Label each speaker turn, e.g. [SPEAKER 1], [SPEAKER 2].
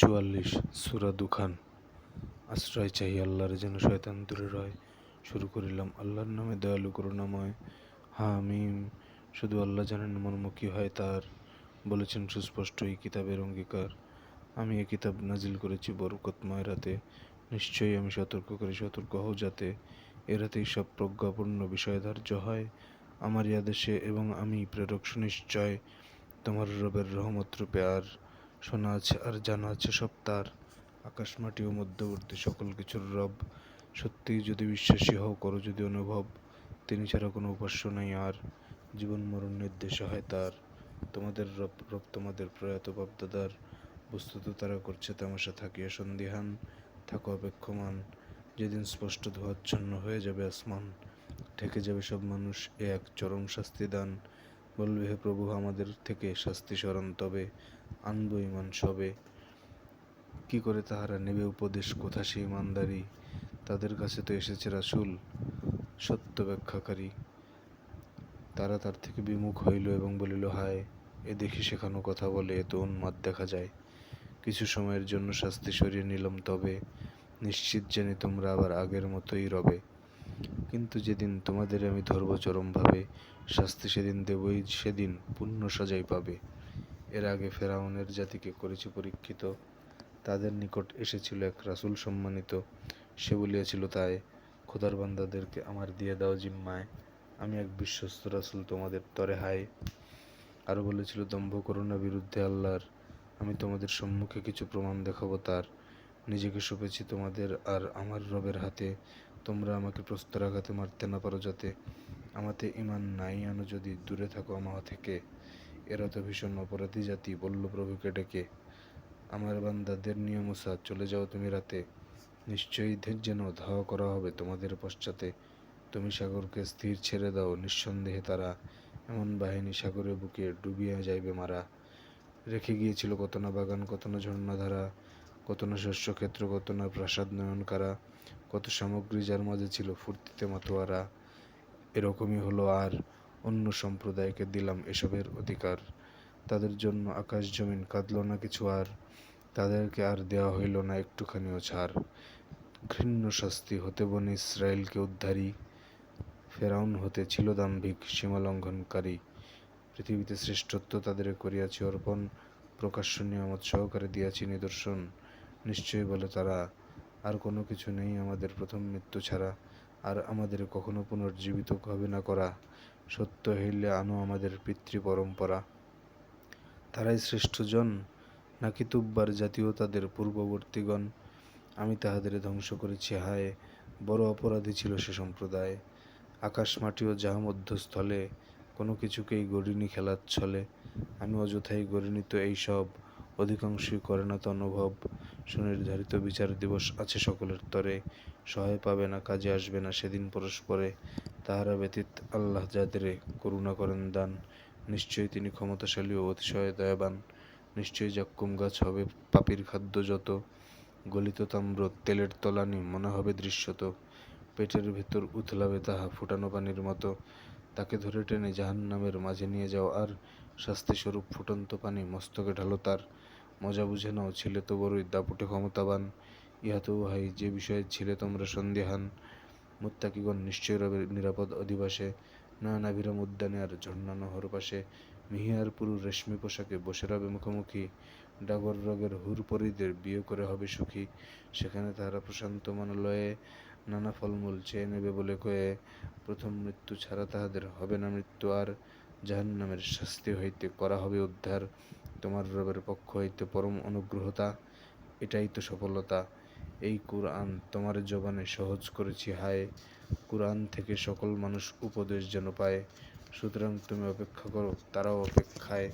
[SPEAKER 1] 44 সূরা দুখান। আশ্রয় চাহি আল্লাহর, যেন শয়তান দূরে রয়। শুরু করিলাম আল্লাহর নামে, দয়ালু করুণাময়। হামিম। শুধু আল্লাহ জানেন মর্ম কি হয় তার। বলেছেন সুস্পষ্ট এই কিতাবের অঙ্গীকার। আমি এ কিতাব নাজিল করেছি বরকতময় রাতে। নিশ্চয়ই আমি সতর্ক করে সতর্ক হও যাতে এ রাতেই সব প্রজ্ঞাপূর্ণ বিষয় ধার্য হয় আমারই আদেশে, এবং আমি প্রেরক সুনিশ্চয়। তোমার রবের রহমত রূপে আর শোনা আছে আর জানা আছে সব তার। আকাশ মাটি ও মধ্যবর্তী সকল কিছুর রব। সত্যিই যদি বিশ্বাসী হও, করো যদি অনুভব, তিনি ছাড়া কোনো উপাস্য নাই আর। জীবন মরণ নির্দেশ হয় তার। তোমাদের রব রব তোমাদের প্রয়াত বাপদাদার। বস্তুত তারা করছে তামাশা, থাকিয়া সন্দিহান। থাকো অপেক্ষমান, যেদিন স্পষ্ট ধোয়াচ্ছন্ন হয়ে যাবে আসমান। ঠেকে যাবে সব মানুষ এ এক চরম শাস্তি দান। বলবে, হে প্রভু, আমাদের থেকে শাস্তি স্মরণ, তবে আনব ইমান সবে। কি করে তাহারা নেবে উপদেশ, কোথা সেই ইমানদারি? তাদের কাছে তো এসেছে রাসূল সত্য ব্যাখ্যাকারী। তারা তার থেকে বিমুখ হইল এবং বলিল, হায়, এ দেখি শেখানো কথা বলে, এ তো উন্মাদ দেখা যায়। কিছু সময়ের জন্য শাস্তি সরিয়ে নিলাম, তবে নিশ্চিত জানি তোমরা আবার আগের মতোই রবে। কিন্তু যেদিন তোমাদের আমি ধরব চরমভাবে, শাস্তি সেদিন দেবই, সেদিন পুণ্য সাজাই পাবে। এর আগে ফেরাউনের জাতিকে করেছি পরীক্ষিত। তাদের নিকট এসেছিল এক রাসূল সম্মানিত। সে বলিয়াছিল, তাই খোদার বান্দাদেরকে আমার দিয়ে দাও জিম্মায়। আমি এক বিশ্বস্ত রাসূল তোমাদের তরে হায়। আরও বলেছিল, দম্ভ করো না বিরুদ্ধে আল্লাহর, আমি তোমাদের সম্মুখে কিছু প্রমাণ দেখাবো তার। নিজেকে সঁপেছি তোমাদের আর আমার রবের হাতে। তোমরা আমাকে প্রস্তরাঘাতে মারতে না পারো যাতে। আমাতে ঈমান নাই আনো যদি, দূরে থাকো আমা থেকে। এরা তো ভীষণ অপরাধী জাতি, বলল প্রভুকে ডেকে। আমার বান্দাদের নিয়ে মুসা, চলে যাও তুমি রাতে। নিশ্চয়ই যেন ধাওয়া করা হবে তোমাদের পশ্চাতে। তুমি সাগরকে স্থির ছেড়ে দাও, নিঃসন্দেহে তারা এমন বাহিনী সাগরের বুকে ডুবিয়া যাইবে মারা। রেখে গিয়েছিল কত না বাগান, কত না ঝর্ণাধারা, কত না শস্যক্ষেত্র, কত না প্রাসাদ নয়নকারা, কত সামগ্রী যার মাঝে ছিল ফুর্তিতে মাতোয়ারা। এরকমই হলো আর অন্য সম্প্রদায়কে দিলাম এসবের অধিকার। তাদের জন্য আকাশ জমিন কাঁদল না কিছু আর, তাদেরকে আর দেওয়া হইল না একটুখানিও ছাড়। ঘৃণ্য শাস্তি হতে বনে ইসরায়েলকে উদ্ধারী। ফেরাউন হতে ছিল দাম্ভিক সীমালঙ্ঘনকারী। পৃথিবীতে শ্রেষ্ঠত্ব তাদের করিয়াছি অর্পণ, প্রকাশ্য নিয়ামত সহকারে দিয়াছি নিদর্শন। নিশ্চয়ই বলে তারা, আর কোনো কিছু নেই আমাদের প্রথম মৃত্যু ছাড়া, আর আমাদের কখনো পুনর্জীবিত হবে না করা। সত্য হইলে আনো আমাদের পিতৃ পরম্পরা। তারাই শ্রেষ্ঠজন, নাকি তুব্বার জাতীয় তাদের পূর্ববর্তীগণ? আমি তাহাদের ধ্বংস করেছি, হায়, বড় অপরাধী ছিল সে সম্প্রদায়। আকাশ মাটি ও যাহা মধ্যস্থলে, কোনো কিছুকেই গড়িনি খেলার ছলে। আমি অযথাই গড়িনি তো এই সব, অধিকাংশই করে না তো অনুভব। সুনির্ধারিত বিচার দিবস আছে সকলের তরে, সহায় পাবে না, কাজে আসবে না সেদিন পরস্পরে। তাহারা ব্যতীত আল্লাহ যাদের করুণা করেন দান, নিশ্চয়ই তিনি ক্ষমতাশালী ও অতিশয় দয়াবান। নিশ্চয়ই জাক্কুম গাছ হবে পাপীর খাদ্য যত, গলিত তাম্র তেলের তলানি মনে হবে দৃশ্যত। পেটের ভেতর উথলাবে তাহা ফুটানো পানির মতো। তাকে ধরে টেনে জাহান্নামের মাঝে নিয়ে যাও, আর শাস্তিস্বরূপ ফুটন্ত পানি মস্তকে ঢালো তার। মজা বুঝে নাও, ছিলে তো বড়ই দাপুটে ক্ষমতাবান। ইহা তো উহাই যে বিষয়ে ছিলে তোমরা সন্দিহান। মুত্তাকিগণ নিশ্চয় রবের নিরাপদ অধিবাসে, নয়নাভিরাম উদ্যানে আর ঝর্ণা নহর পাশে। মিহিয়ার পুরুষ রেশমি পোশাকে বসে রবে মুখোমুখি, ডাগর রগের হুরপরীদের বিয়ে করে হবে সুখী। সেখানে তাহারা প্রশান্ত মনোলয়ে নানা ফলমূল চেয়ে নেবে বলে কয়ে। প্রথম মৃত্যু ছাড়া তাহাদের হবে না মৃত্যু আর, জাহান্নামের শাস্তি হইতে করা হবে উদ্ধার তোমার রবের পক্ষ হইতে পরম অনুগ্রহতা। এটাই তো সফলতা। এই কুরআন তোমার জবানে সহজ করেছি, হায়, কুরআন থেকে সকল মানুষ উপদেশ যেন পায়। সুতরাং তুমি অপেক্ষা করো, তারাও অপেক্ষায়।